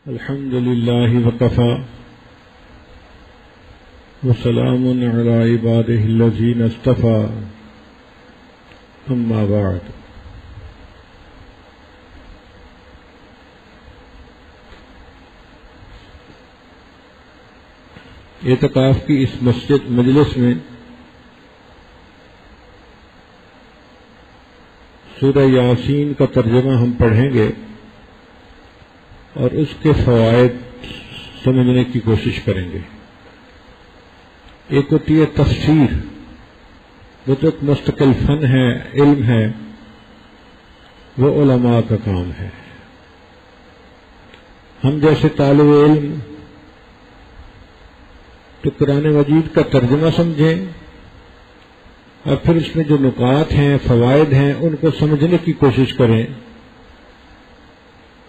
الحمد لله وكفى وسلام على عباده الذين اصطفى أما بعد اعتکاف کی اس مجلس میں سورہ یاسین کا ترجمہ ہم پڑھیں گے اور اس کے فوائد سمجھنے کی کوشش کریں گے۔ ایک ہوتی ہے تفسیر، وہ تو ایک مستقل فن ہے، علم ہے، وہ علماء کا کام ہے۔ ہم جیسے طالب علم تو قرآن مجید کا ترجمہ سمجھیں اور پھر اس میں جو نکات ہیں، فوائد ہیں، ان کو سمجھنے کی کوشش کریں۔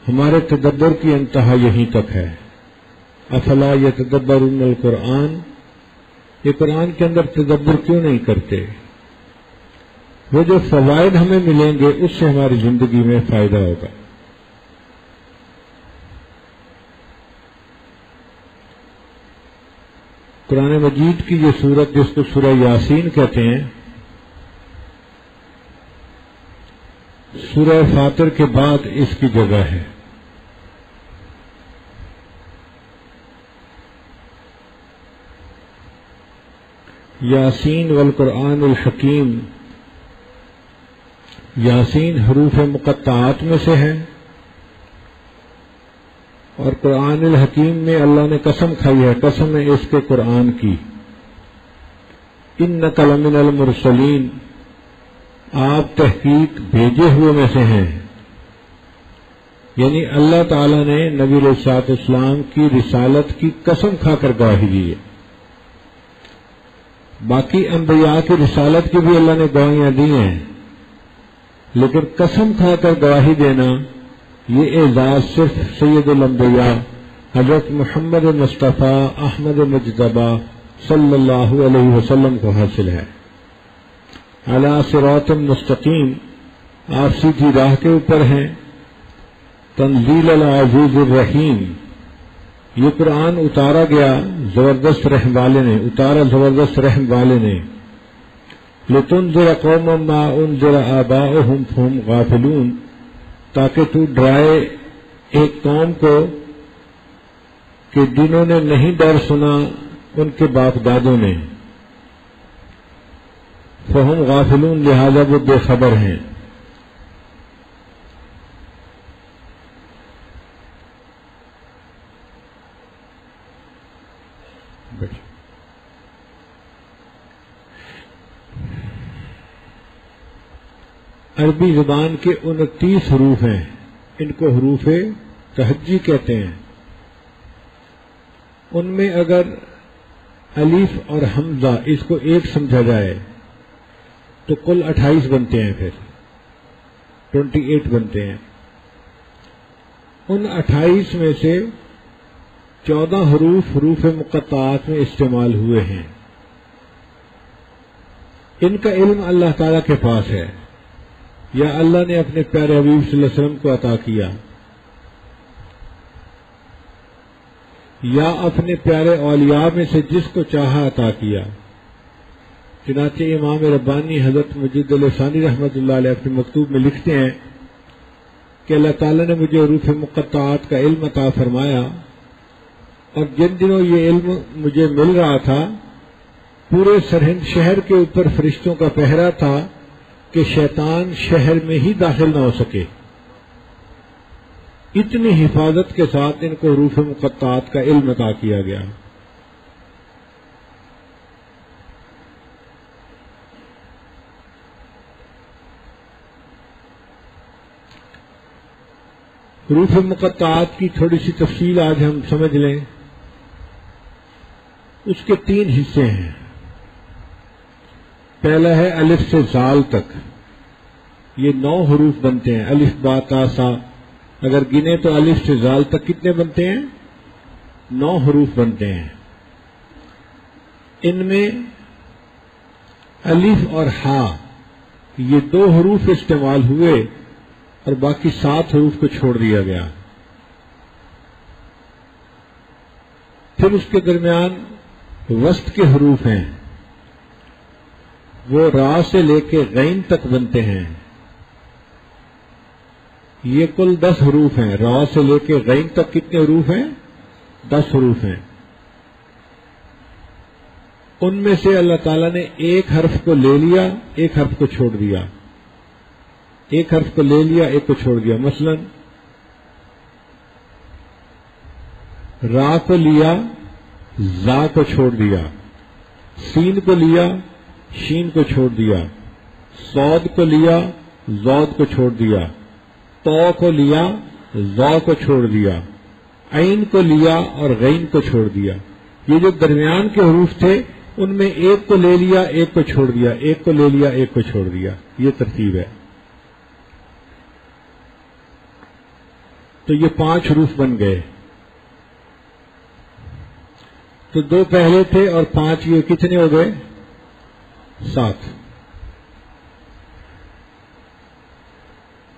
ہمارے تدبر کی انتہا یہیں تک ہے۔ افلا یتدبرون القرآن، یہ قرآن کے اندر تدبر کیوں نہیں کرتے؟ وہ جو فوائد ہمیں ملیں گے اس سے ہماری زندگی میں فائدہ ہوگا۔ قرآن مجید کی یہ سورت جس کو سورہ یاسین کہتے ہیں، سورہ فاطر کے بعد اس کی جگہ ہے۔ یاسین والقرآن الحکیم، یاسین حروف مقطعات میں سے ہے اور قرآن الحکیم میں اللہ نے قسم کھائی ہے، قسم ہے اس کے قرآن کی، انک لمن المرسلین، آپ تحقیق بھیجے ہوئے میں سے ہیں۔ یعنی اللہ تعالی نے نبی علیہ الصلوۃ والسلام کی رسالت کی قسم کھا کر گواہی دی ہے۔ باقی انبیاء کی رسالت کی بھی اللہ نے گواہیاں دی ہیں، لیکن قسم کھا کر گواہی دینا یہ اعزاز صرف سید الانبیاء حضرت محمد مصطفیٰ احمد مجتبی صلی اللہ علیہ وسلم کو حاصل ہے۔ علی صراط مستقیم، آپ سیدھی راہ کے اوپر ہیں۔ تنزیل العزیز الرحیم، یہ قرآن اتارا گیا زبردست رحم والے نے، اتارا زبردست رحم والے نے۔ لتنذر قوما ما انذر آباؤہم فہم غافلون، تاکہ تو ڈرائے ایک قوم کو کہ جنہوں نے نہیں ڈر سنا ان کے باپ دادوں نے، فہم غافلون، لہذا وہ بے خبر ہیں۔ عربی زبان کے 29 حروف ہیں، ان کو حروف تہجی کہتے ہیں۔ ان میں اگر الف اور حمزہ اس کو ایک سمجھا جائے تو کل 28 بنتے ہیں، پھر 28 بنتے ہیں۔ ان 28 میں سے 14 حروف مقطعات میں استعمال ہوئے ہیں۔ ان کا علم اللہ تعالی کے پاس ہے، یا اللہ نے اپنے پیارے حبیب صلی اللہ علیہ وسلم کو عطا کیا، یا اپنے پیارے اولیاء میں سے جس کو چاہا عطا کیا۔ چنانچہ امام ربانی حضرت مجد علیہ ثانی رحمۃ اللہ علیہ اپنے مکتوب میں لکھتے ہیں کہ اللہ تعالیٰ نے مجھے حروف مقطعات کا علم عطا فرمایا، اور جن دنوں یہ علم مجھے مل رہا تھا پورے سرہند شہر کے اوپر فرشتوں کا پہرا تھا کہ شیطان شہر میں ہی داخل نہ ہو سکے۔ اتنی حفاظت کے ساتھ ان کو حروف مقطعات کا علم عطا کیا گیا۔ حروف مقطعات کی تھوڑی سی تفصیل آج ہم سمجھ لیں۔ اس کے 3 حصے ہیں۔ پہلا ہے الف سے زال تک، یہ 9 حروف بنتے ہیں، الف با تا سا، اگر گنے تو الف سے زال تک کتنے بنتے ہیں؟ 9 حروف بنتے ہیں۔ ان میں الف اور ہا یہ 2 حروف استعمال ہوئے اور باقی 7 حروف کو چھوڑ دیا گیا۔ پھر اس کے درمیان وسط کے حروف ہیں، وہ را سے لے کے غین تک بنتے ہیں. یہ کل 10 حروف ہیں. را سے لے کے غین تک کتنے حروف ہیں؟ 10 حروف ہیں. ان میں سے اللہ تعالیٰ نے ایک حرف کو لے لیا، ایک حرف کو چھوڑ دیا. ایک حرف کو لے لیا، ایک کو چھوڑ دیا. مثلا را کو لیا، زا کو چھوڑ دیا. سین کو لیا، شین کو چھوڑ دیا. صاد کو لیا، زود کو چھوڑ دیا. تو کو لیا، زا کو چھوڑ دیا. عین کو لیا اور غین کو چھوڑ دیا. یہ جو درمیان کے حروف تھے ان میں ایک کو لے لیا، ایک کو چھوڑ دیا، ایک کو لے لیا، ایک کو چھوڑ دیا. یہ ترتیب ہے. تو یہ 5 حروف بن گئے. تو 2 پہلے تھے اور 5 یہ کتنے ہو گئے؟ 7.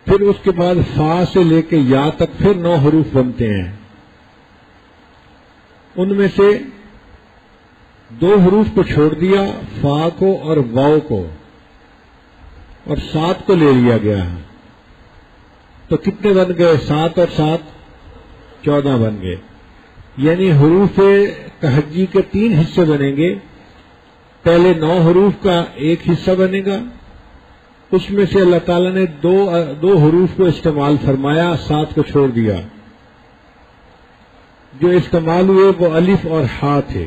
پھر اس کے بعد فا سے لے کے یا تک پھر 9 حروف بنتے ہیں. ان میں سے 2 حروف کو چھوڑ دیا، فا کو اور واو کو، اور 7 کو لے لیا گیا. تو کتنے بن گئے؟ 7 اور 7 14 بن گئے. یعنی حروف تہجی کے 3 حصے بنیں گے. پہلے 9 حروف کا ایک حصہ بنے گا، اس میں سے اللہ تعالیٰ نے دو حروف کو استعمال فرمایا، 7 کو چھوڑ دیا. جو استعمال ہوئے وہ الف اور ہا تھے،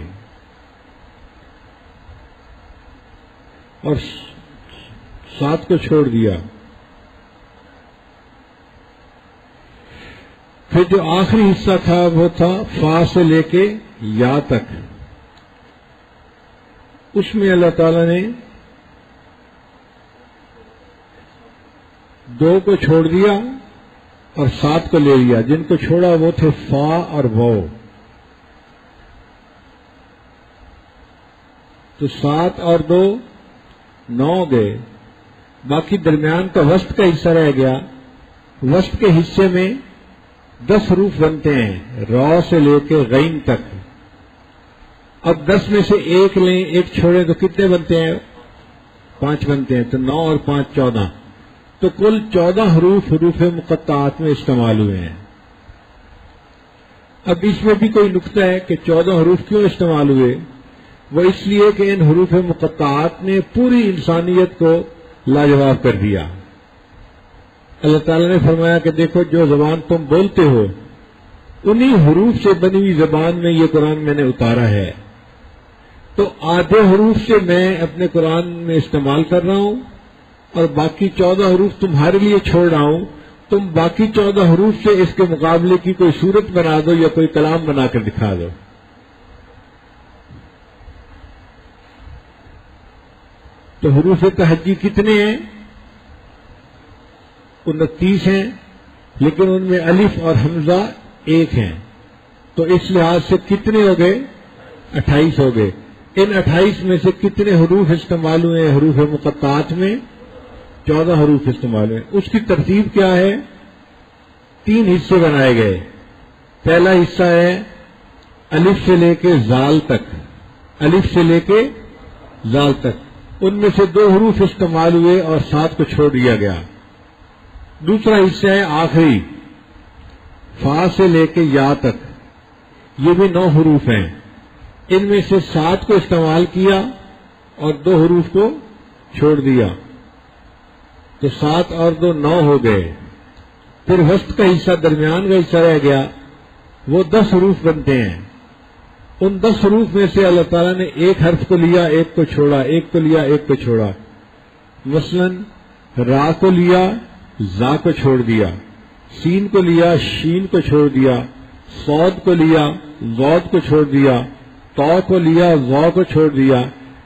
اور 7 کو چھوڑ دیا. پھر جو آخری حصہ تھا وہ تھا فا سے لے کے یا تک. اس میں اللہ تعالیٰ نے 2 کو چھوڑ دیا اور 7 کو لے لیا. جن کو چھوڑا وہ تھے فا اور واو. تو 7 اور 2 9 گئے. باقی درمیان کا وسط کا حصہ رہ گیا. وسط کے حصے میں 10 حروف بنتے ہیں، را سے لے کے غین تک. اب 10 میں سے ایک لیں، ایک چھوڑیں تو کتنے بنتے ہیں؟ 5 بنتے ہیں. تو 9 اور 5 14. تو کل 14 حروف مقطعات میں استعمال ہوئے ہیں. اب اس میں بھی کوئی نقطہ ہے کہ 14 حروف کیوں استعمال ہوئے؟ وہ اس لیے کہ ان حروف مقطعات نے پوری انسانیت کو لاجواب کر دیا. اللہ تعالیٰ نے فرمایا کہ دیکھو جو زبان تم بولتے ہو انہی حروف سے بنی ہوئی زبان میں یہ قرآن میں نے اتارا ہے. تو آدھے حروف سے میں اپنے قرآن میں استعمال کر رہا ہوں اور باقی 14 حروف تمہارے لیے چھوڑ رہا ہوں. تم باقی 14 حروف سے اس کے مقابلے کی کوئی صورت بنا دو یا کوئی کلام بنا کر دکھا دو. تو حروف تہجی کتنے ہیں؟ 29 ہیں، لیکن ان میں الف اور حمزہ 1 ہیں. تو اس لحاظ سے کتنے ہو گئے؟ 28 ہو گئے. ان 28 میں سے کتنے حروف استعمال ہوئے ہیں؟ حروف مقطعات میں 14 حروف استعمال ہوئے. اس کی ترتیب کیا ہے؟ 3 حصے بنائے گئے. پہلا حصہ ہے الف سے لے کے زال تک. الف سے لے کے زال تک. ان میں سے 2 حروف استعمال ہوئے اور 7 کو چھوڑ دیا گیا. دوسرا حصہ ہے آخری فا سے لے کے یا تک. یہ بھی 9 حروف ہیں. ان میں سے 7 کو استعمال کیا اور 2 حروف کو چھوڑ دیا. تو 7 اور 2 9 ہو گئے. پھر وسط کا حصہ، درمیان کا حصہ رہ گیا، وہ 10 حروف بنتے ہیں. ان 10 حروف میں سے اللہ تعالیٰ نے ایک حرف کو لیا، ایک کو چھوڑا، ایک کو لیا، ایک کو چھوڑا. مثلا را کو لیا، زا کو چھوڑ دیا. سین کو لیا، شین کو چھوڑ دیا. صاد کو لیا، زود کو چھوڑ دیا. تو کو لیا، وا کو چھوڑ دیا.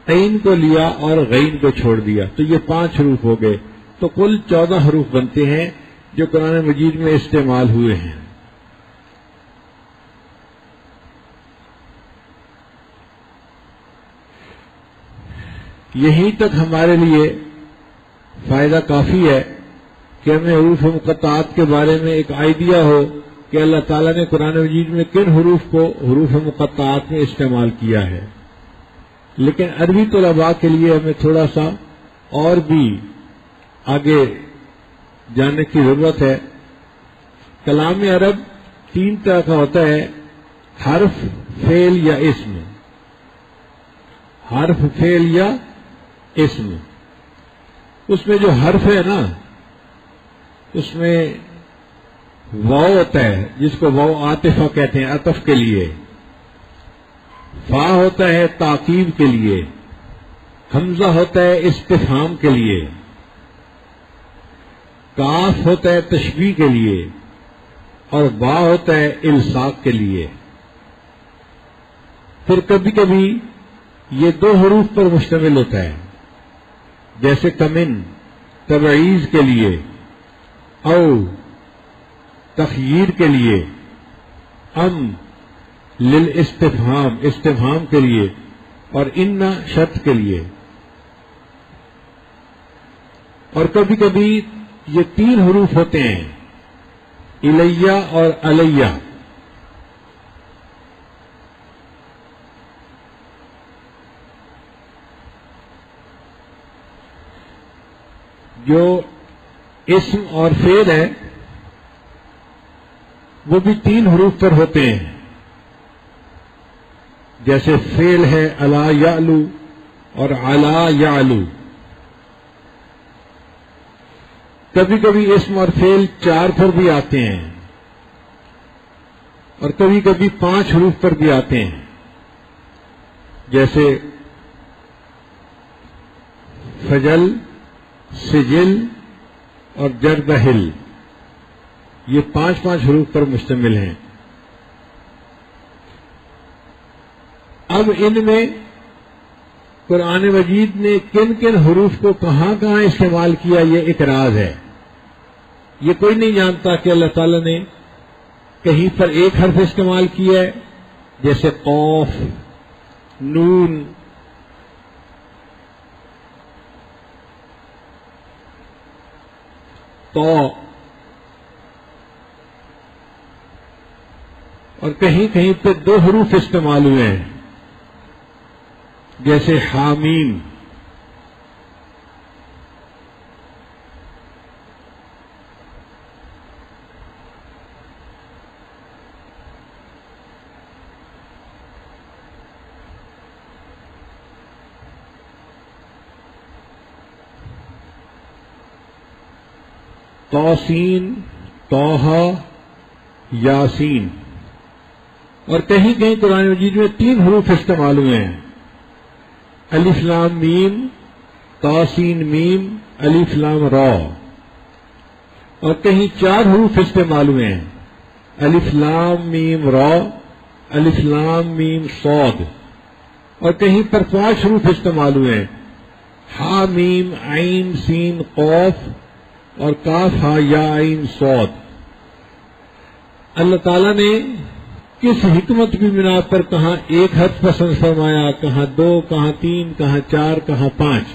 عین کو لیا اور غین کو چھوڑ دیا. تو یہ 5 حروف ہو گئے. تو کل 14 حروف بنتے ہیں جو قرآن مجید میں استعمال ہوئے ہیں. یہیں تک ہمارے لیے فائدہ کافی ہے کہ ہمیں حروف مقطعات کے بارے میں ایک آئیڈیا ہو کہ اللہ تعالیٰ نے قرآن مجید میں کن حروف کو حروف مقطعات میں استعمال کیا ہے، لیکن عربی طلباء کے لیے ہمیں تھوڑا سا اور بھی آگے جاننے کی ضرورت ہے۔ کلام عرب 3 طرح کا ہوتا ہے، حرف، فعل یا اسم۔ حرف، فعل یا اسم۔ اس میں جو حرف ہے نا، اس میں واو ہوتا ہے جس کو واو عاطفہ کہتے ہیں، عطف کے لیے۔ فا ہوتا ہے تاکید کے لیے۔ حمزہ ہوتا ہے استفہام کے لیے۔ کاف ہوتا ہے تشبیہ کے لیے، اور با ہوتا ہے الصاق کے لیے۔ پھر کبھی کبھی یہ 2 حروف پر مشتمل ہوتا ہے، جیسے کمن تبعیض کے لیے، او تخییر کے لیے، ام للاستفہام استفہام کے لیے، اور انا شرط کے لیے۔ اور کبھی کبھی یہ 3 حروف ہوتے ہیں، الیہ اور علیہ۔ جو اسم اور فعل ہے وہ بھی 3 حروف پر ہوتے ہیں، جیسے فعل ہے الا یعلو اور علا یعلو۔ کبھی کبھی اسم اور فعل 4 پر بھی آتے ہیں، اور کبھی کبھی 5 حروف پر بھی آتے ہیں، جیسے فجل، سجل اور جردہل۔ یہ 5 حروف پر مشتمل ہیں۔ اب ان میں قرآن مجید نے کن کن حروف کو کہاں کہاں استعمال کیا، یہ ایک راز ہے۔ یہ کوئی نہیں جانتا کہ اللہ تعالیٰ نے کہیں پر ایک حرف استعمال کیا ہے، جیسے قاف، نون، تو، اور کہیں کہیں پہ 2 حروف استعمال ہوئے ہیں، جیسے حامیم۔ توسین، توحا، یاسین۔ اور کہیں کہیں قرآن مجید میں 3 حروف استعمال ہوئے ہیں، الف لام میم، توسین میم، الف لام را۔ اور کہیں 4 حروف استعمال ہوئے ہیں، الف لام میم را، الف لام میم صاد۔ اور کہیں پر 5 حروف استعمال ہوئے ہیں، ہا میم عین سین قاف اور کاف ہا یا عین صاد۔ اللہ تعالیٰ نے کس حکمت کی بنا پر کہاں 1 حرف پسند فرمایا، کہاں 2، کہاں 3، کہاں 4، کہاں 5،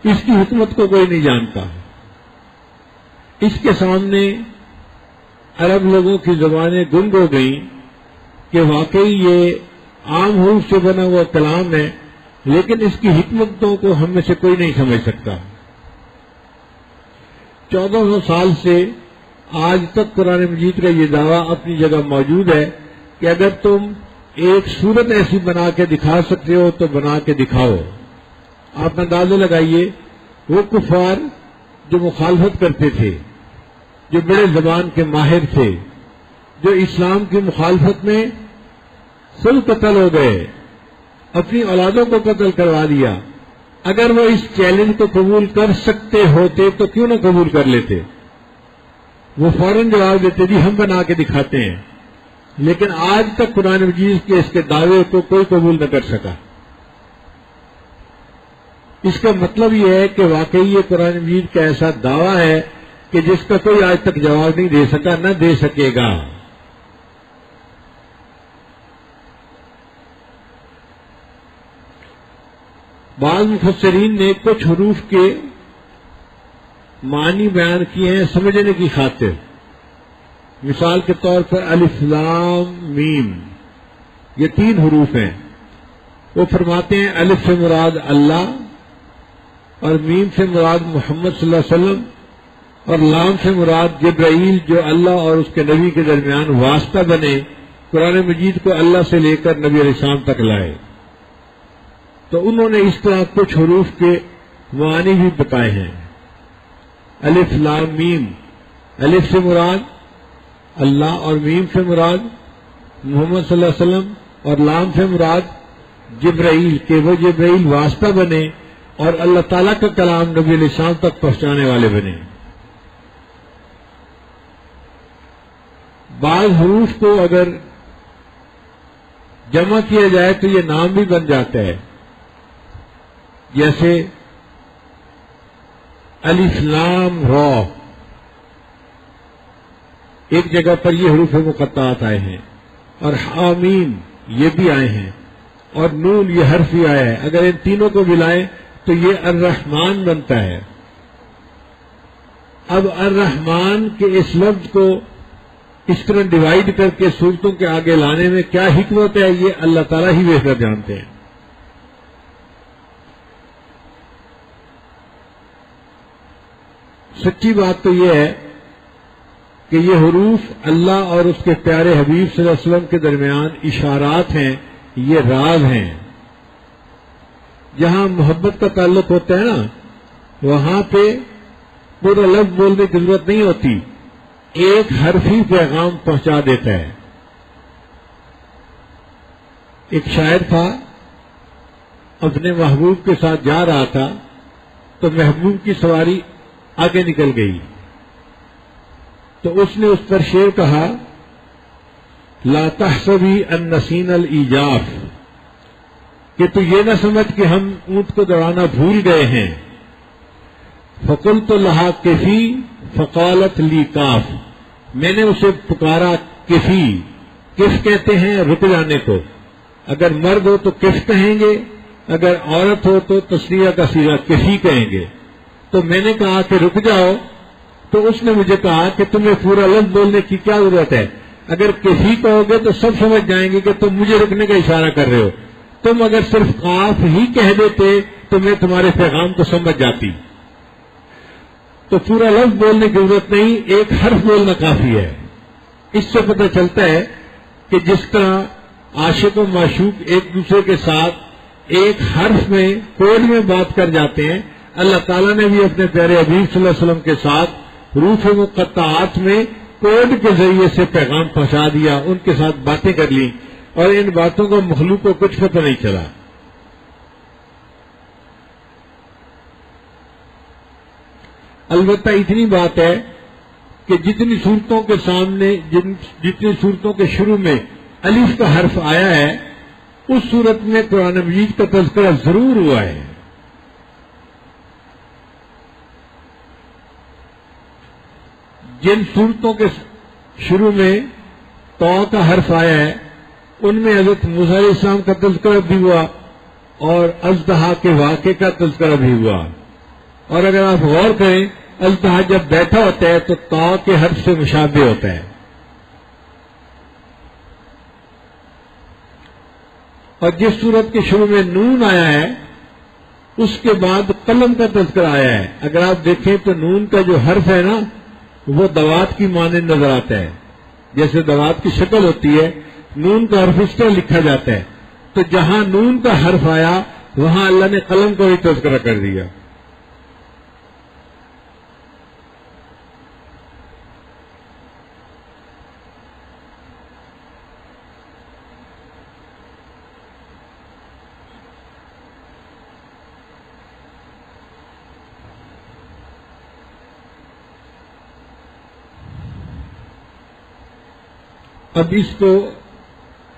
اس کی حکمت کو کوئی نہیں جانتا۔ اس کے سامنے عرب لوگوں کی زبانیں گنگ ہو گئیں کہ واقعی یہ عام حروف سے بنا ہوا کلام ہے، لیکن اس کی حکمتوں کو ہم میں سے کوئی نہیں سمجھ سکتا۔ 1400 سال سے آج تک قرآن مجید کا یہ دعویٰ اپنی جگہ موجود ہے کہ اگر تم ایک صورت ایسی بنا کے دکھا سکتے ہو تو بنا کے دکھاؤ۔ آپ اندازہ لگائیے، وہ کفار جو مخالفت کرتے تھے، جو بڑے زبان کے ماہر تھے، جو اسلام کی مخالفت میں خود قتل ہو گئے، اپنی اولادوں کو قتل کروا دیا، اگر وہ اس چیلنج کو قبول کر سکتے ہوتے تو کیوں نہ قبول کر لیتے؟ وہ فوراً جواب دیتے جی ہم بنا کے دکھاتے ہیں۔ لیکن آج تک قرآن مجید کے اس کے دعوے کو کوئی قبول نہ کر سکا۔ اس کا مطلب یہ ہے کہ واقعی یہ قرآن مجید کا ایسا دعویٰ ہے کہ جس کا کوئی آج تک جواب نہیں دے سکا، نہ دے سکے گا۔ بعض مفسرین نے کچھ حروف کے معنی بیان کیے ہیں سمجھنے کی خاطر، مثال کے طور پر الف لام میم، یہ 3 حروف ہیں. وہ فرماتے ہیں الف سے مراد اللہ، اور میم سے مراد محمد صلی اللہ علیہ وسلم، اور لام سے مراد جبرائیل جو اللہ اور اس کے نبی کے درمیان واسطہ بنے، قرآن مجید کو اللہ سے لے کر نبی علیہ السلام تک لائے. تو انہوں نے اس طرح کچھ حروف کے معانی بھی بتائے ہیں. الف لام میم، الف سے مراد اللہ اور میم سے مراد محمد صلی اللہ علیہ وسلم، اور لام سے مراد جبرائیل کہ وہ جبرائیل واسطہ بنے اور اللہ تعالیٰ کا کلام نبی علیہ السلام تک پہنچانے والے بنے. بعض حروف کو اگر جمع کیا جائے تو یہ نام بھی بن جاتا ہے، جیسے الف لام را، ایک جگہ پر یہ حروف مقطعات آئے ہیں، اور حامیم یہ بھی آئے ہیں، اور نون یہ حرف ہی آیا ہے. اگر ان تینوں کو ملائیں تو یہ الرحمن بنتا ہے. اب الرحمن کے اس لفظ کو اس طرح ڈیوائیڈ کر کے صورتوں کے آگے لانے میں کیا حکمت ہے، یہ اللہ تعالیٰ ہی بہتر جانتے ہیں. سچی بات تو یہ ہے کہ یہ حروف اللہ اور اس کے پیارے حبیب صلی اللہ علیہ وسلم کے درمیان اشارات ہیں، یہ راز ہیں. جہاں محبت کا تعلق ہوتا ہے نا، وہاں پہ پورا لفظ بولنے کی ضرورت نہیں ہوتی، ایک حرف ہی پیغام پہنچا دیتا ہے. ایک شاعر تھا، اپنے محبوب کے ساتھ جا رہا تھا تو محبوب کی سواری آگے نکل گئی، تو اس نے اس پر شعر کہا، لا تحسبی ان نسینا الایجاف، کہ تو یہ نہ سمجھ کہ ہم اونٹ کو دوڑانا بھول گئے ہیں. فقلت لہا کفی فقالت لی کاف، میں نے اسے پکارا کفی، کف کہتے ہیں رک جانے کو، اگر مرد ہو تو کف کہیں گے، اگر عورت ہو تو تسنیہ کا صیغہ کفی کہیں گے. تو میں نے کہا کہ رک جاؤ، تو اس نے مجھے کہا کہ تمہیں پورا لفظ بولنے کی کیا ضرورت ہے، اگر کفی کہو گے تو سب سمجھ جائیں گے کہ تم مجھے رکنے کا اشارہ کر رہے ہو. تم اگر صرف کاف ہی کہہ دیتے تو میں تمہارے پیغام کو سمجھ جاتی. تو پورا لفظ بولنے کی ضرورت نہیں، ایک حرف بولنا کافی ہے. اس سے پتہ چلتا ہے کہ جس طرح عاشق و معشوق ایک دوسرے کے ساتھ ایک حرف میں کوڈ میں بات کر جاتے ہیں، اللہ تعالیٰ نے بھی اپنے پیارے حبیب صلی اللہ علیہ وسلم کے ساتھ حروف مقطعات میں کوڈ کے ذریعے سے پیغام پہنچا دیا، ان کے ساتھ باتیں کر لی، اور ان باتوں کو مخلوق کو کچھ پتہ نہیں چلا. البتہ اتنی بات ہے کہ جتنی صورتوں کے سامنے جتنی صورتوں کے شروع میں الف کا حرف آیا ہے، اس صورت میں قرآن مجید کا تذکرہ ضرور ہوا ہے. جن صورتوں کے شروع میں تو کا حرف آیا ہے، ان میں حضرت موسیٰ علیہ السلام کا تذکرہ بھی ہوا اور اژدہا کے واقعے کا تذکرہ بھی ہوا. اور اگر آپ غور کریں، اژدہا جب بیٹھا ہوتا ہے تو تو کے حرف سے مشابہ ہوتا ہے، اور جس صورت کے شروع میں نون آیا ہے اس کے بعد قلم کا تذکرہ آیا ہے. اگر آپ دیکھیں تو نون کا جو حرف ہے نا، وہ دوات کی مانند نظر آتا ہے، جیسے دوات کی شکل ہوتی ہے، نون کا حرف اس طرح لکھا جاتا ہے. تو جہاں نون کا حرف آیا وہاں اللہ نے قلم کو بھی تذکرہ کر دیا. اب اس کو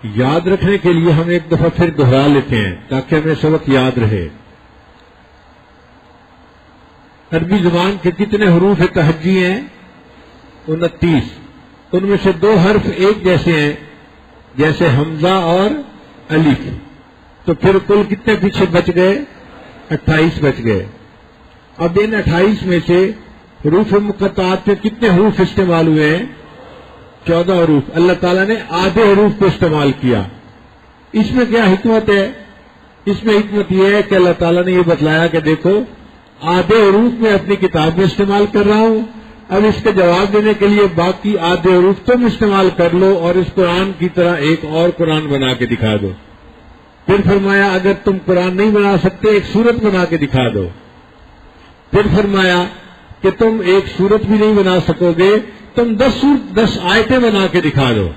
یاد رکھنے کے لیے ہم ایک دفعہ پھر دہرا لیتے ہیں تاکہ ہمیں سبق یاد رہے. عربی زبان کے کتنے حروف تہجی ہیں؟ 29. ان میں سے 2 حرف ایک جیسے ہیں، جیسے حمزہ اور الف. تو پھر کل کتنے پیچھے بچ گئے؟ 28 بچ گئے. اب ان 28 میں سے حروف مقطعات میں کتنے حروف استعمال ہوئے ہیں؟ 14 حروف، اللہ تعالیٰ نے آدھے حروف کو استعمال کیا. اس میں کیا حکمت ہے؟ اس میں حکمت یہ ہے کہ اللہ تعالیٰ نے یہ بتلایا کہ دیکھو آدھے حروف میں اپنی کتاب میں استعمال کر رہا ہوں، اب اس کا جواب دینے کے لیے باقی آدھے حروف تم استعمال کر لو اور اس قرآن کی طرح ایک اور قرآن بنا کے دکھا دو. پھر فرمایا اگر تم قرآن نہیں بنا سکتے ایک سورت بنا کے دکھا دو. پھر فرمایا کہ تم ایک سورت بھی نہیں بنا سکو گے، تم 10 آیتیں بنا کے دکھا دو.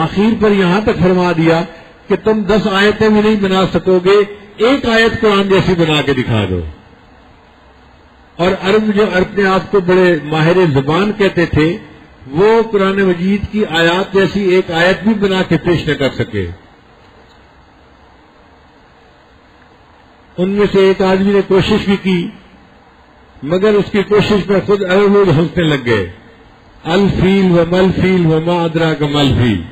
آخر پر یہاں تک فرما دیا کہ تم 10 آیتیں بھی نہیں بنا سکو گے، ایک آیت قرآن جیسی بنا کے دکھا دو. اور عرب جو اپنے آپ کو بڑے ماہر زبان کہتے تھے وہ قرآن مجید کی آیات جیسی ایک آیت بھی بنا کے پیش نہ کر سکے. ان میں سے ایک آدمی نے کوشش بھی کی مگر اس کی کوشش پر خود عرب لوگ ہنسنے لگ گئے. الفیل و مل فیل و ما ادراک مل فیل.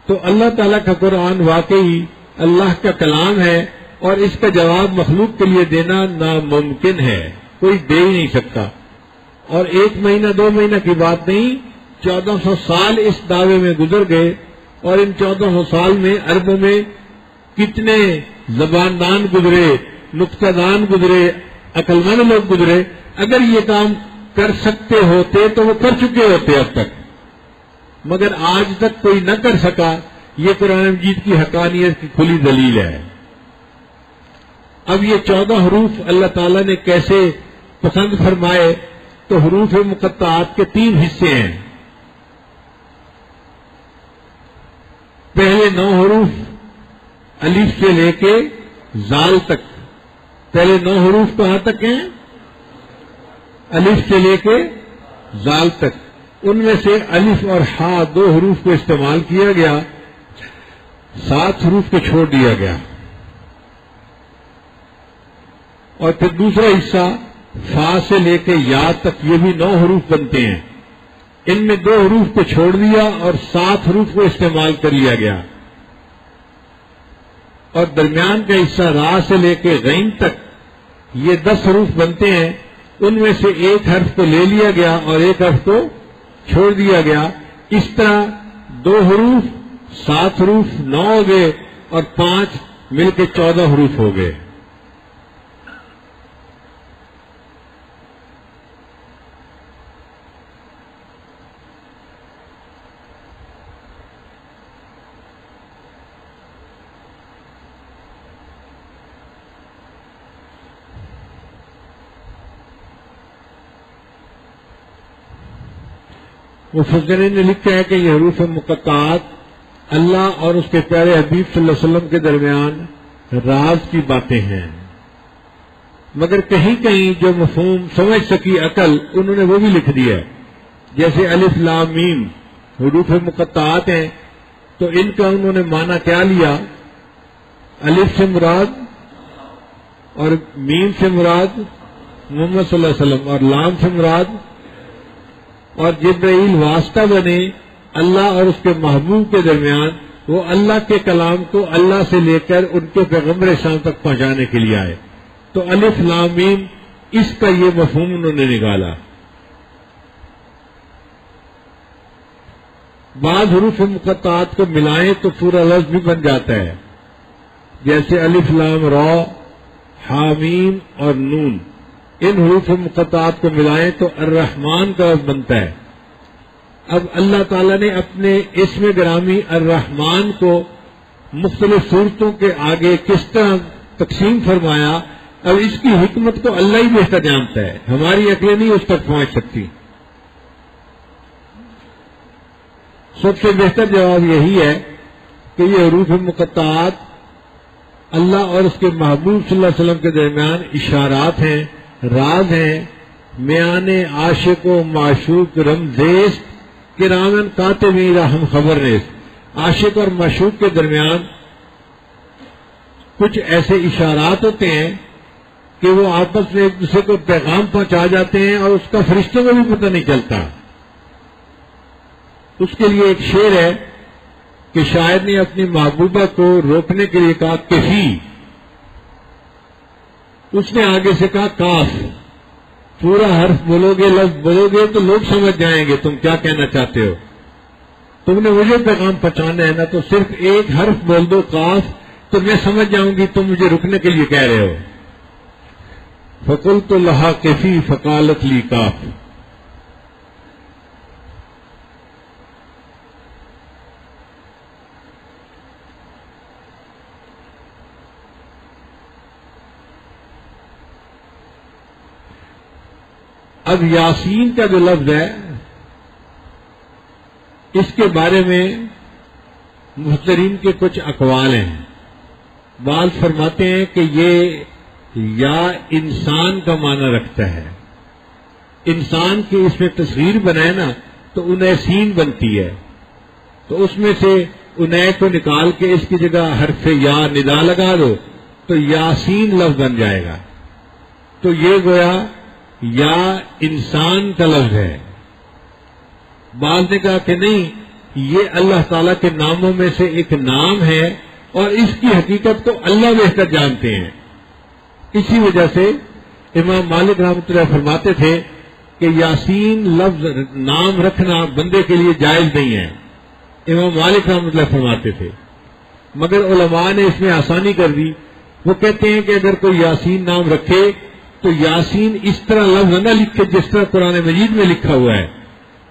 تو اللہ تعالیٰ کا قرآن واقعی اللہ کا کلام ہے اور اس کا جواب مخلوق کے لیے دینا ناممکن ہے، کوئی دے ہی نہیں سکتا. اور 1 مہینہ 2 مہینہ کی بات نہیں، 1400 سال اس دعوے میں گزر گئے اور ان 1400 سال میں عربوں میں کتنے زبان دان گزرے، نکتہ دان گزرے، عقل مند لوگ گزرے. اگر یہ کام کر سکتے ہوتے تو وہ کر چکے ہوتے اب تک، مگر آج تک کوئی نہ کر سکا. یہ قرآن مجید کی حقانیت کی کھلی دلیل ہے. اب یہ 14 حروف اللہ تعالیٰ نے کیسے پسند فرمائے؟ تو حروف مقطعات کے 3 حصے ہیں. پہلے 9 حروف الف سے لے کے زال تک. پہلے 9 حروف کہاں تک ہیں؟ الف سے لے کے زال تک. ان میں سے الف اور ہا 2 حروف کو استعمال کیا گیا، 7 حروف کو چھوڑ دیا گیا. اور پھر دوسرا حصہ فا سے لے کے یا تک، یہ بھی 9 حروف بنتے ہیں. ان میں 2 حروف کو چھوڑ دیا اور 7 حروف کو استعمال کر لیا گیا. اور درمیان کا حصہ را سے لے کے غین تک، یہ 10 حروف بنتے ہیں. ان میں سے ایک حرف کو لے لیا گیا اور ایک حرف کو چھوڑ دیا گیا. اس طرح 2 حروف 7 حروف 9 ہو گئے اور 5 مل کے 14 حروف ہو گئے. مفسرین نے لکھا ہے کہ یہ حروف مقطعات اللہ اور اس کے پیارے حبیب صلی اللہ علیہ وسلم کے درمیان راز کی باتیں ہیں، مگر کہیں کہیں جو مفہوم سمجھ سکی عقل انہوں نے وہ بھی لکھ دیا. جیسے الف لام میم حروف مقطعات ہیں تو ان کا انہوں نے معنی کیا لیا؟ الف سے مراد اور میم سے مراد محمد صلی اللہ علیہ وسلم اور لام سے مراد، اور جبرائیل واسطہ بنے اللہ اور اس کے محبوب کے درمیان، وہ اللہ کے کلام کو اللہ سے لے کر ان کے پیغمبر شام تک پہنچانے کے لیے آئے. تو الف لام میم اس کا یہ مفہوم انہوں نے نکالا. بعض حروف مقطعات کو ملائیں تو پورا لفظ بھی بن جاتا ہے، جیسے الف لام را حامیم اور نون. ان حروف مقطعات کو ملائیں تو الرحمن کا لفظ بنتا ہے. اب اللہ تعالیٰ نے اپنے اسم گرامی الرحمن کو مختلف صورتوں کے آگے کس طرح تقسیم فرمایا، اب اس کی حکمت کو اللہ ہی بہتر جانتا ہے، ہماری عقلیں نہیں اس تک پہنچ سکتی. سب سے بہتر جواب یہی ہے کہ یہ حروف مقطعات اللہ اور اس کے محبوب صلی اللہ علیہ وسلم کے درمیان اشارات ہیں، راز ہیں، میان عاشق و معشوق رمزیز کرامن کاتبین رحم خبر نیز. عاشق اور معشوق کے درمیان کچھ ایسے اشارات ہوتے ہیں کہ وہ آپس میں ایک دوسرے کو پیغام پہنچا جاتے ہیں اور اس کا فرشتوں کو بھی پتہ نہیں چلتا. اس کے لیے ایک شعر ہے کہ شاعر نے اپنی محبوبہ کو روکنے کے لیے کہا کفی، اس نے آگے سے کہا کاف. پورا حرف بولو گے، لفظ بولو گے تو لوگ سمجھ جائیں گے تم کیا کہنا چاہتے ہو. تم نے مجھے پیغام پہنچانا ہے نا، تو صرف ایک حرف بول دو، قاف، تو میں سمجھ جاؤں گی تم مجھے رکنے کے لیے کہہ رہے ہو. فقلت لها كفي فقالت لي كاف. اب یاسین کا جو لفظ ہے اس کے بارے میں مفسرین کے کچھ اقوال ہیں. بعض فرماتے ہیں کہ یہ یا انسان کا معنی رکھتا ہے. انسان کی اس میں تصویر بنائے نا تو انیسین بنتی ہے، تو اس میں سے انے کو نکال کے اس کی جگہ حرف یا ندا لگا دو تو یاسین لفظ بن جائے گا. تو یہ گویا یا انسان کا لفظ ہے. بعض نے کہا کہ نہیں، یہ اللہ تعالیٰ کے ناموں میں سے ایک نام ہے اور اس کی حقیقت کو اللہ بہتر جانتے ہیں. اسی وجہ سے امام مالک رحمۃ اللہ فرماتے تھے کہ یاسین لفظ نام رکھنا بندے کے لیے جائز نہیں ہے. امام مالک رحمۃ اللہ فرماتے تھے، مگر علماء نے اس میں آسانی کر دی. وہ کہتے ہیں کہ اگر کوئی یاسین نام رکھے تو یاسین اس طرح لفظ نہ لکھے جس طرح قرآن مجید میں لکھا ہوا ہے،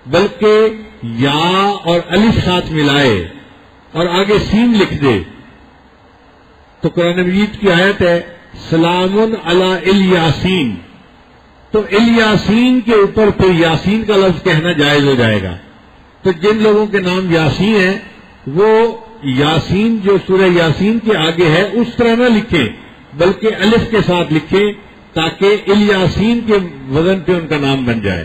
بلکہ یا اور الف ساتھ ملائے اور آگے سین لکھ دے. تو قرآن مجید کی آیت ہے سلام علی الیاسین، تو الیاسین کے اوپر پھر یاسین کا لفظ کہنا جائز ہو جائے گا. تو جن لوگوں کے نام یاسین ہیں وہ یاسین جو سورہ یاسین کے آگے ہے اس طرح نہ لکھیں بلکہ الف کے ساتھ لکھیں تاکہ الیاسین کے وزن پہ ان کا نام بن جائے.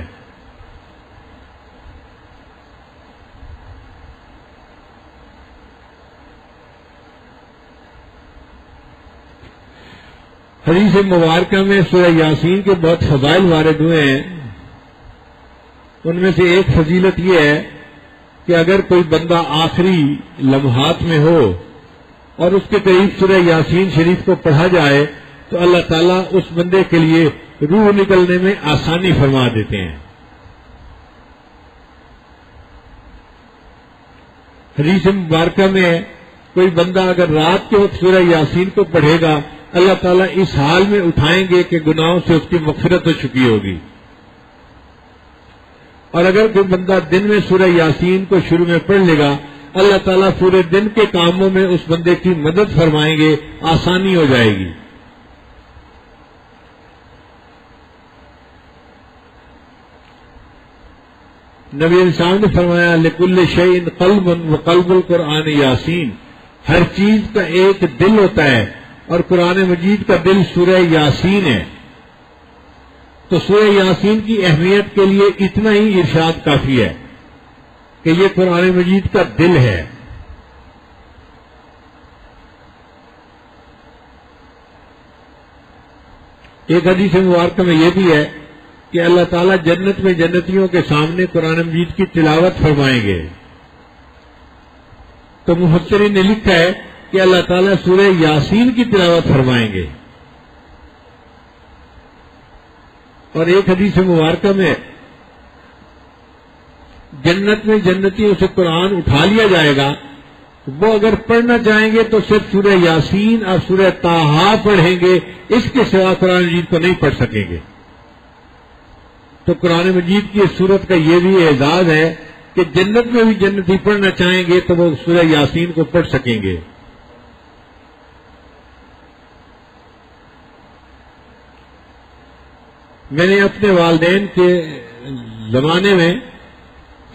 حدیث مبارکہ میں سورہ یاسین کے بہت فضائل وارد ہوئے ہیں. ان میں سے ایک فضیلت یہ ہے کہ اگر کوئی بندہ آخری لمحات میں ہو اور اس کے قریب سورہ یاسین شریف کو پڑھا جائے تو اللہ تعالیٰ اس بندے کے لیے روح نکلنے میں آسانی فرما دیتے ہیں. حدیث مبارکہ میں کوئی بندہ اگر رات کے وقت سورہ یاسین کو پڑھے گا اللہ تعالیٰ اس حال میں اٹھائیں گے کہ گناہوں سے اس کی مغفرت ہو چکی ہوگی. اور اگر کوئی بندہ دن میں سورہ یاسین کو شروع میں پڑھ لے گا اللہ تعالیٰ پورے دن کے کاموں میں اس بندے کی مدد فرمائیں گے، آسانی ہو جائے گی. نبی علیہ السلام نے فرمایا لکل شیء قلب وقلب القرآن یاسین، ہر چیز کا ایک دل ہوتا ہے اور قرآن مجید کا دل سورہ یاسین ہے. تو سورہ یاسین کی اہمیت کے لیے اتنا ہی ارشاد کافی ہے کہ یہ قرآن مجید کا دل ہے. ایک حدیث مبارکہ میں یہ بھی ہے کہ اللہ تعالیٰ جنت میں جنتیوں کے سامنے قرآن مجید کی تلاوت فرمائیں گے. تو مفسرین نے لکھا ہے کہ اللہ تعالیٰ سورہ یاسین کی تلاوت فرمائیں گے. اور ایک حدیث مبارکہ میں جنت میں جنتیوں سے قرآن اٹھا لیا جائے گا، وہ اگر پڑھنا چاہیں گے تو صرف سورہ یاسین اور سورہ طٰہٰ پڑھیں گے، اس کے سوا قرآن مجید کو نہیں پڑھ سکیں گے. تو قرآن مجید کی اس سورت کا یہ بھی اعزاز ہے کہ جنت میں بھی جنتی پڑھنا چاہیں گے تو وہ سورہ یاسین کو پڑھ سکیں گے. میں نے اپنے والدین کے زمانے میں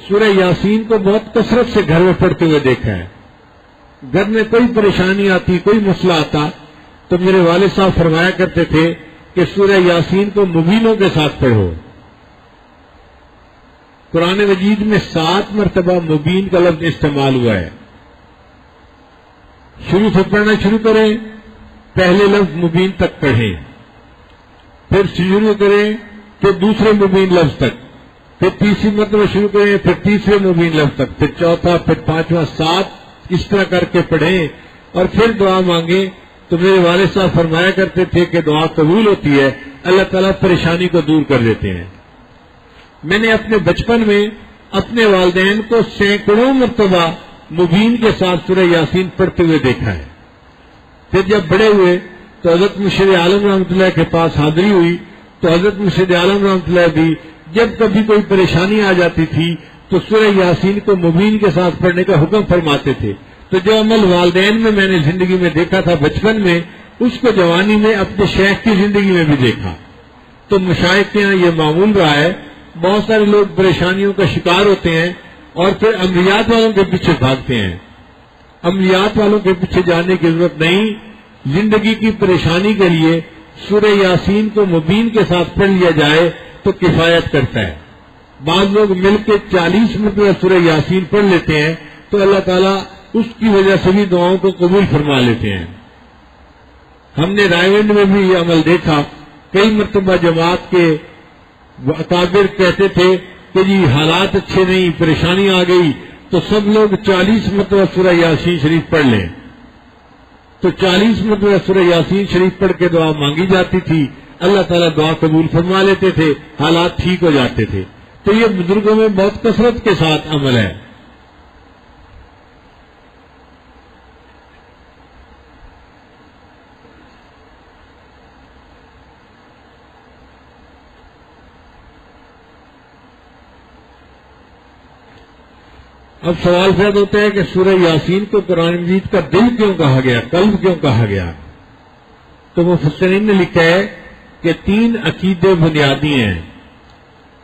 سورہ یاسین کو بہت کثرت سے گھر میں پڑھتے ہوئے دیکھا ہے. گھر میں کوئی پریشانی آتی، کوئی مسئلہ آتا تو میرے والد صاحب فرمایا کرتے تھے کہ سورہ یاسین کو مبینوں کے ساتھ پڑھو. قرآن مجید میں 7 مرتبہ مبین کا لفظ استعمال ہوا ہے. شروع سے پڑھنا شروع کریں، پہلے لفظ مبین تک پڑھیں، پھر شروع کریں پھر دوسرے مبین لفظ تک، پھر تیسری مرتبہ شروع کریں، پھر تیسرے مبین لفظ تک، پھر چوتھا، پھر پانچواں، 7 اس طرح کر کے پڑھیں اور پھر دعا مانگیں. تو میرے والد صاحب فرمایا کرتے تھے کہ دعا قبول ہوتی ہے اللہ تعالیٰ پریشانی کو دور کر دیتے ہیں. میں نے اپنے بچپن میں اپنے والدین کو سینکڑوں مرتبہ مبین کے ساتھ سورہ یاسین پڑھتے ہوئے دیکھا ہے. پھر جب بڑے ہوئے تو حضرت مرشد عالم رحمۃ اللہ کے پاس حاضری ہوئی تو حضرت مرشد عالم رحمۃ اللہ بھی جب کبھی کوئی پریشانی آ جاتی تھی تو سورہ یاسین کو مبین کے ساتھ پڑھنے کا حکم فرماتے تھے. تو جو عمل والدین میں نے زندگی میں دیکھا تھا بچپن میں، اس کو جوانی میں اپنے شیخ کی زندگی میں بھی دیکھا. تو مشائخ کے یہاں یہ معمول رہا ہے، بہت سارے لوگ پریشانیوں کا شکار ہوتے ہیں اور پھر عملیات والوں کے پیچھے بھاگتے ہیں. عملیات والوں کے پیچھے جانے کی ضرورت نہیں. زندگی کی پریشانی کے لیے سورہ یاسین کو مبین کے ساتھ پڑھ لیا جائے تو کفایت کرتا ہے. بعض لوگ مل کے 40 مرتبہ سورہ یاسین پڑھ لیتے ہیں تو اللہ تعالیٰ اس کی وجہ سے بھی دعاؤں کو قبول فرما لیتے ہیں. ہم نے رائے گنج میں بھی یہ عمل دیکھا. کئی مرتبہ جماعت کے اکابر کہتے تھے کہ جی حالات اچھے نہیں، پریشانی آ گئی، تو سب لوگ 40 مرتبہ سورہ یاسین شریف پڑھ لیں. تو 40 مرتبہ سورہ یاسین شریف پڑھ کے دعا مانگی جاتی تھی. اللہ تعالیٰ دعا قبول فرما لیتے تھے، حالات ٹھیک ہو جاتے تھے. تو یہ بزرگوں میں بہت کثرت کے ساتھ عمل ہے. اب سوال پیدا ہوتا ہے کہ سورہ یاسین کو قرآن مجید کا دل کیوں کہا گیا، قلب کیوں کہا گیا؟ تو مفسرین نے لکھا ہے کہ 3 عقیدے بنیادی ہیں.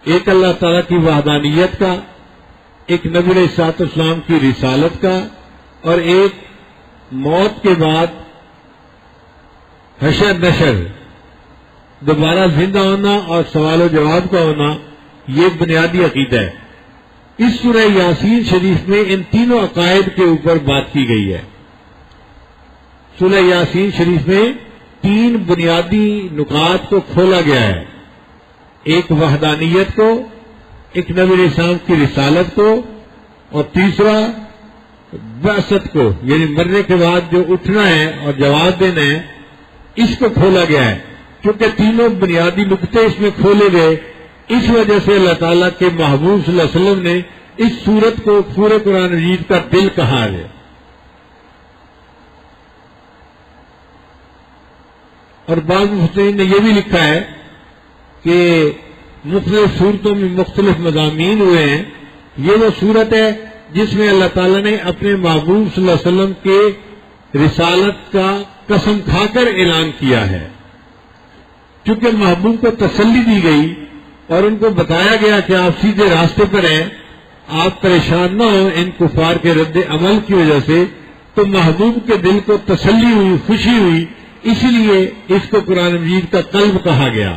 ایک اللہ تعالیٰ کی وحدانیت کا، ایک نبی علیہ الصلوۃ والسلام کی رسالت کا، اور ایک موت کے بعد حشر نشر، دوبارہ زندہ ہونا اور سوال و جواب کا ہونا. یہ بنیادی عقیدہ ہے. اس سورہ یاسین شریف میں ان تینوں عقائد کے اوپر بات کی گئی ہے. سورہ یاسین شریف میں 3 بنیادی نکات کو کھولا گیا ہے. ایک وحدانیت کو، ایک نبی علیہ السلام کی رسالت کو، اور تیسرا بعثت کو، یعنی مرنے کے بعد جو اٹھنا ہے اور جواب دینا ہے، اس کو کھولا گیا ہے. کیونکہ تینوں بنیادی نقطے اس میں کھولے گئے، اس وجہ سے اللہ تعالیٰ کے محبوب صلی اللہ علیہ وسلم نے اس سورت کو پورے قرآن مجید کا دل کہا ہے. اور بعض مفسرین نے یہ بھی لکھا ہے کہ مختلف صورتوں میں مختلف مضامین ہوئے ہیں. یہ وہ صورت ہے جس میں اللہ تعالیٰ نے اپنے محبوب صلی اللہ علیہ وسلم کے رسالت کا قسم کھا کر اعلان کیا ہے. چونکہ محبوب کو تسلی دی گئی اور ان کو بتایا گیا کہ آپ سیدھے راستے پر ہیں، آپ پریشان نہ ہوں ان کفار کے رد عمل کی وجہ سے، تو محبوب کے دل کو تسلی ہوئی، خوشی ہوئی، اسی لیے اس کو قرآن مجید کا قلب کہا گیا.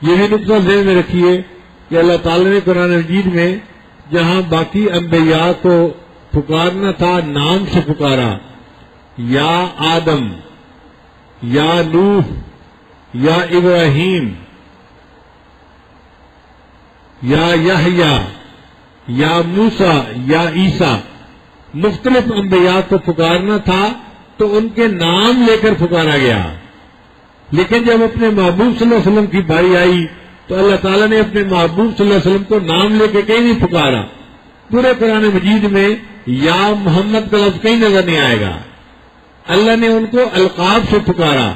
یہ بھی نقطہ ذہن میں رکھیے کہ اللہ تعالی نے قرآن مجید میں جہاں باقی انبیاء کو پکارنا تھا نام سے پکارا، یا آدم، یا نوح، یا ابراہیم، یا یحییٰ، یا موسیٰ، یا عیسیٰ، مختلف انبیاء کو پکارنا تھا تو ان کے نام لے کر پکارا گیا. لیکن جب اپنے محبوب صلی اللہ علیہ وسلم کی باری آئی تو اللہ تعالیٰ نے اپنے محبوب صلی اللہ علیہ وسلم کو نام لے کے کہیں نہیں پکارا. پورے قرآن مجید میں یا محمد کا لفظ کہیں نظر نہیں آئے گا. اللہ نے ان کو القاب سے پکارا،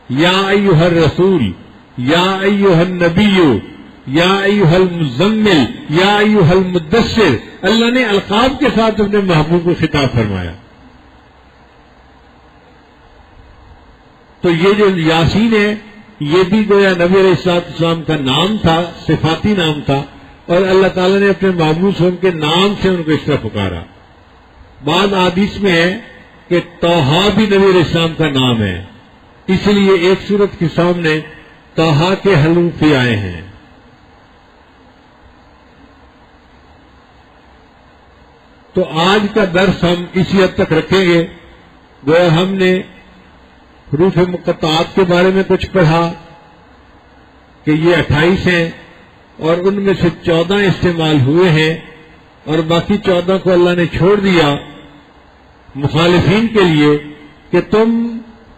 یا ایھا الرسول، یا ایھا النبی، یا ایھا المزمل، یا ایھا المدثر. اللہ نے القاب کے ساتھ اپنے محبوب کو خطاب فرمایا. تو یہ جو یاسین ہے یہ بھی گویا نبی علیہ السلام کا نام تھا، صفاتی نام تھا، اور اللہ تعالیٰ نے اپنے محبوب صلی اللہ علیہ وسلم کے نام سے ان کو اس طرح پکارا. بعض حدیث میں ہے کہ طٰہٰ بھی نبی علیہ السلام کا نام ہے، اس لیے ایک سورت کے سامنے طٰہٰ کے حروف بھی آئے ہیں. تو آج کا درس ہم اسی حد تک رکھیں گے. گویا ہم نے حروف مقطعات کے بارے میں کچھ پڑھا کہ یہ 28 ہیں اور ان میں سے 14 استعمال ہوئے ہیں اور باقی 14 کو اللہ نے چھوڑ دیا مخالفین کے لیے کہ تم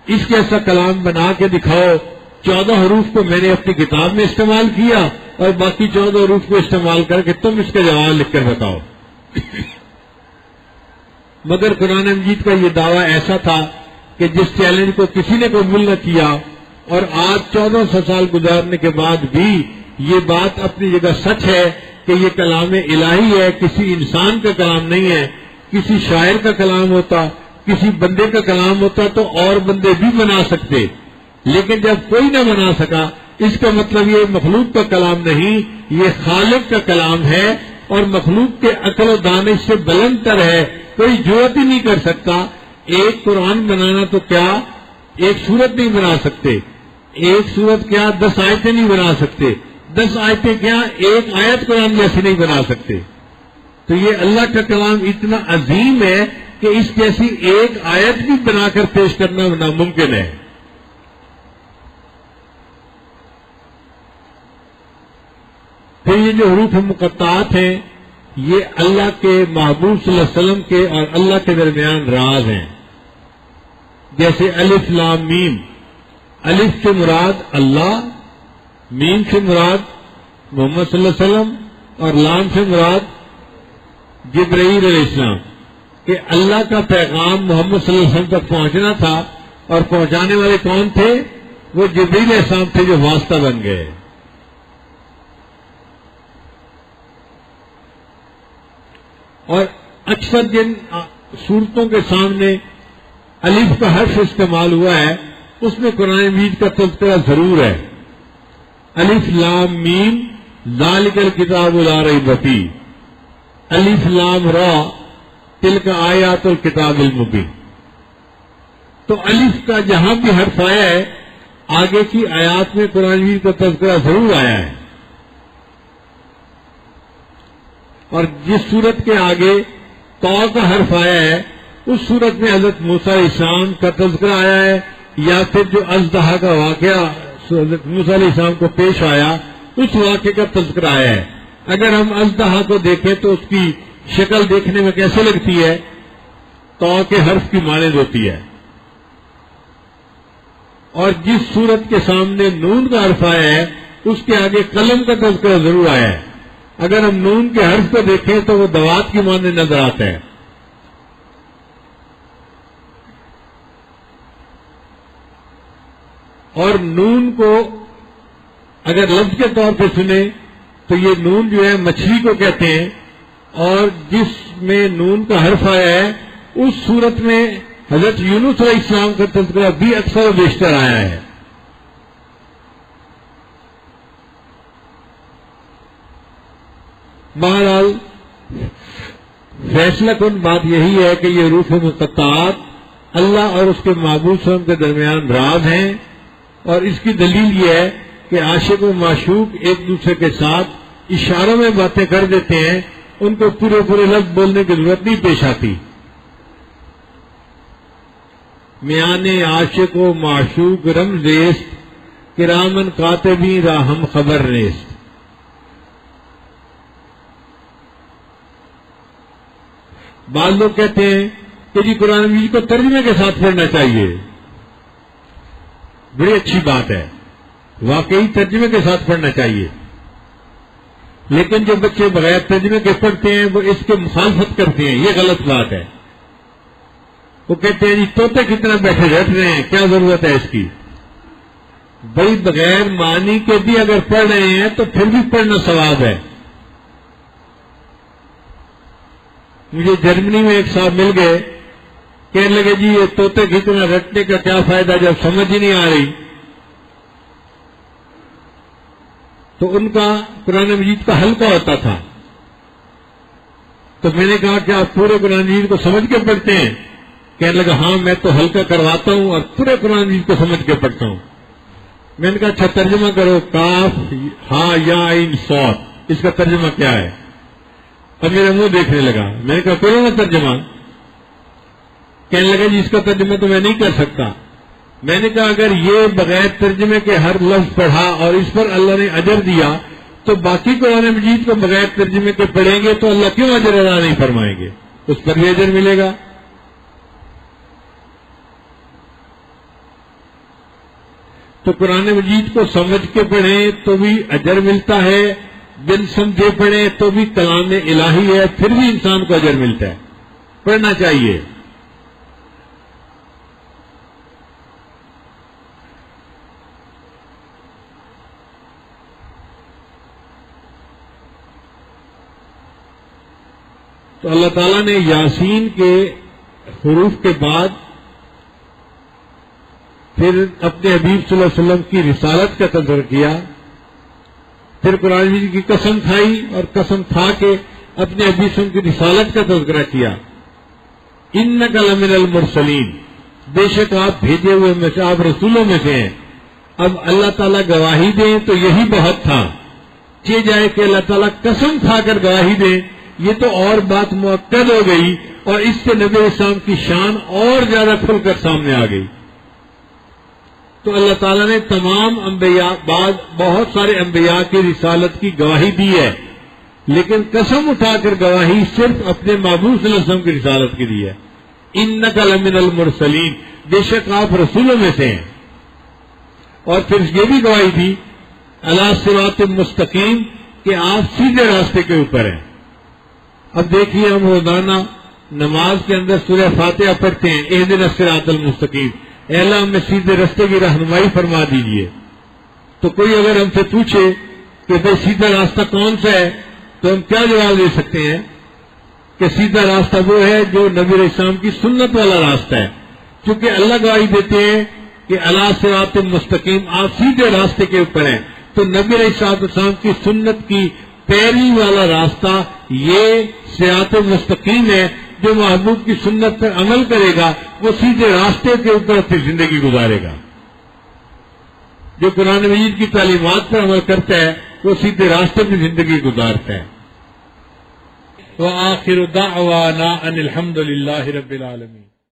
اس جیسا کلام بنا کے دکھاؤ. 14 حروف کو میں نے اپنی کتاب میں استعمال کیا اور باقی 14 حروف کو استعمال کر کے تم اس کا جواب لکھ کر بتاؤ. مگر قرآن مجید کا یہ دعویٰ ایسا تھا کہ جس چیلنج کو کسی نے قبول نہ کیا، اور آج 1400 سال گزارنے کے بعد بھی یہ بات اپنی جگہ سچ ہے کہ یہ کلام الہی ہے، کسی انسان کا کلام نہیں ہے. کسی شاعر کا کلام ہوتا، کسی بندے کا کلام ہوتا تو اور بندے بھی بنا سکتے، لیکن جب کوئی نہ بنا سکا اس کا مطلب یہ مخلوق کا کلام نہیں، یہ خالق کا کلام ہے، اور مخلوق کے عقل و دانش سے بلند تر ہے. کوئی جرأت ہی نہیں کر سکتا. ایک قرآن بنانا تو کیا ایک سورت نہیں بنا سکتے، ایک سورت کیا 10 آیتیں نہیں بنا سکتے، 10 آیتیں کیا ایک آیت قرآن جیسی نہیں بنا سکتے. تو یہ اللہ کا کلام اتنا عظیم ہے کہ اس جیسی ایک آیت بھی بنا کر پیش کرنا ناممکن ہے. پھر یہ جو حروف مقطعات ہیں یہ اللہ کے محبوب صلی اللہ علیہ وسلم کے اور اللہ کے درمیان راز ہیں. جیسے الف لام میم، الف سے مراد اللہ، میم سے مراد محمد صلی اللہ علیہ وسلم، اور لام سے مراد جبرائیل علیہ السلام. کہ اللہ کا پیغام محمد صلی اللہ علیہ وسلم تک پہنچنا تھا، اور پہنچانے والے کون تھے؟ وہ جبرائیل علیہ السلام تھے جو واسطہ بن گئے. اور اکثر جن صورتوں کے سامنے الف کا حرف استعمال ہوا ہے اس میں قرآن مجید کا تذکرہ ضرور ہے. الف لام میم ذالک الکتاب لا ریب فیہ، الف لام را تلک آیات الکتاب المبین. تو الف کا جہاں بھی حرف آیا ہے آگے کی آیات میں قرآن مجید کا تذکرہ ضرور آیا ہے. اور جس صورت کے آگے تو کا حرف آیا ہے اس صورت میں حضرت موسیٰ علیہ السلام کا تذکرہ آیا ہے، یا پھر جو اژدہا کا واقعہ حضرت موسیٰ علیہ السلام کو پیش آیا اس واقعے کا تذکرہ آیا ہے. اگر ہم اژدہا کو دیکھیں تو اس کی شکل دیکھنے میں کیسے لگتی ہے؟ تو کے حرف کی مانند ہوتی ہے. اور جس صورت کے سامنے نون کا حرف آیا ہے اس کے آگے قلم کا تذکرہ ضرور آیا ہے. اگر ہم نون کے حرف کو دیکھیں تو وہ دوات کی مانند نظر آتا ہے. اور نون کو اگر لفظ کے طور پہ سنیں تو یہ نون جو ہے مچھلی کو کہتے ہیں، اور جس میں نون کا حرف آیا ہے اس صورت میں حضرت یونس علیہ السلام کا تذکرہ بھی اکثر و بیشتر آیا ہے. بہرحال فیصلہ کن بات یہی ہے کہ یہ حروف مقطعات اللہ اور اس کے محبوب صلی اللہ علیہ وسلم کے درمیان راز ہیں، اور اس کی دلیل یہ ہے کہ عاشق و معشوق ایک دوسرے کے ساتھ اشاروں میں باتیں کر دیتے ہیں، ان کو پورے پورے لفظ بولنے کی ضرورت نہیں پیش آتی. میان عاشق و معشوق رمز ریست، کرامن کاتبین را ہم خبر نیست. بعض لوگ کہتے ہیں کہ جی قرآن مجید کو ترجمے کے ساتھ پڑھنا چاہیے. بڑی اچھی بات ہے، واقعی ترجمے کے ساتھ پڑھنا چاہیے، لیکن جو بچے بغیر ترجمے کے پڑھتے ہیں وہ اس کے مخالفت کرتے ہیں، یہ غلط بات ہے. وہ کہتے ہیں جی طوطے کتنا بیٹھے رٹ رہے ہیں، کیا ضرورت ہے اس کی؟ بھائی بغیر معنی کے بھی اگر پڑھ رہے ہیں تو پھر بھی پڑھنا ثواب ہے. مجھے جرمنی میں ایک صاحب مل گئے، کہنے لگے جی یہ طوطے کتنا رٹنے کا کیا فائدہ جب سمجھ ہی نہیں آ رہی. تو ان کا قرآن مجید کا حلقہ ہوتا تھا، تو میں نے کہا کہ آپ پورے قرآن مجید کو سمجھ کے پڑھتے ہیں؟ کہنے لگا ہاں میں تو حلقہ کرواتا ہوں اور پورے قرآن مجید کو سمجھ کے پڑھتا ہوں. میں نے کہا اچھا ترجمہ کرو، کاف ہاں یا عین صاد، اس کا ترجمہ کیا ہے؟ اب میرا منہ دیکھنے لگا. میں نے کہا کرو نا ترجمہ. کہنے لگا جی اس کا ترجمہ تو میں نہیں کر سکتا. میں نے کہا اگر یہ بغیر ترجمے کے ہر لفظ پڑھا اور اس پر اللہ نے اجر دیا تو باقی قرآن مجید کو بغیر ترجمے کے پڑھیں گے تو اللہ کیوں اجر ادا نہیں فرمائیں گے؟ اس پر بھی اجر ملے گا۔ تو قرآن مجید کو سمجھ کے پڑھیں تو بھی اجر ملتا ہے، بن سمجھے پڑھیں تو بھی کلام الہی ہے، پھر بھی انسان کو اجر ملتا ہے، پڑھنا چاہیے۔ تو اللہ تعالیٰ نے یاسین کے حروف کے بعد پھر اپنے حبیب صلی اللہ علیہ وسلم کی رسالت کا تذکرہ کیا، پھر قرآن مجید کی قسم کھائی اور قسم کھا کے اپنے حبیب صلی اللہ علیہ وسلم کی رسالت کا تذکرہ کیا۔ انک لمن المرسلین، بے شک آپ بھیجے ہوئے میں سے، آپ رسولوں میں سے ہیں۔ اب اللہ تعالیٰ گواہی دیں تو یہی بہت تھا، چاہے جائے کہ اللہ تعالیٰ قسم کھا کر گواہی دیں، یہ تو اور بات مؤکد ہو گئی، اور اس سے نبی اسلام کی شان اور زیادہ کھل کر سامنے آ گئی۔ تو اللہ تعالیٰ نے تمام انبیاء، بعد بہت سارے انبیاء کی رسالت کی گواہی دی ہے، لیکن قسم اٹھا کر گواہی صرف اپنے محبوب صلی اللہ علیہ وسلم کی رسالت کی دی ہے۔ انک لمن المرسلین، بے شک آپ رسولوں میں سے ہیں۔ اور پھر یہ بھی گواہی دی علی صراط مستقیم، کہ آپ سیدھے راستے کے اوپر ہیں۔ اب دیکھیے ہم روزانہ نماز کے اندر سورہ فاتحہ پڑھتے ہیں، اہدنا الصراط المستقیم، اے اللہ ہمیں سیدھے راستے کی رہنمائی فرما دیجیے۔ تو کوئی اگر ہم سے پوچھے کہ بھائی سیدھا راستہ کون سا ہے، تو ہم کیا جواب دے سکتے ہیں کہ سیدھا راستہ وہ ہے جو نبی علیہ السلام کی سنت والا راستہ ہے، کیونکہ اللہ گواہی دیتے ہیں کہ علی صراط مستقیم، آپ سیدھے راستے کے اوپر ہیں۔ تو نبی علیہ السلام کی سنت کی پیروی والا راستہ یہ صراط مستقیم ہے۔ جو محبوب کی سنت پر عمل کرے گا وہ سیدھے راستے کے اوپر اپنی زندگی گزارے گا، جو قرآن مجید کی تعلیمات پر عمل کرتا ہے وہ سیدھے راستے پہ زندگی گزارتا ہے۔ وآخر دعوانا ان الحمد للہ رب العالمین۔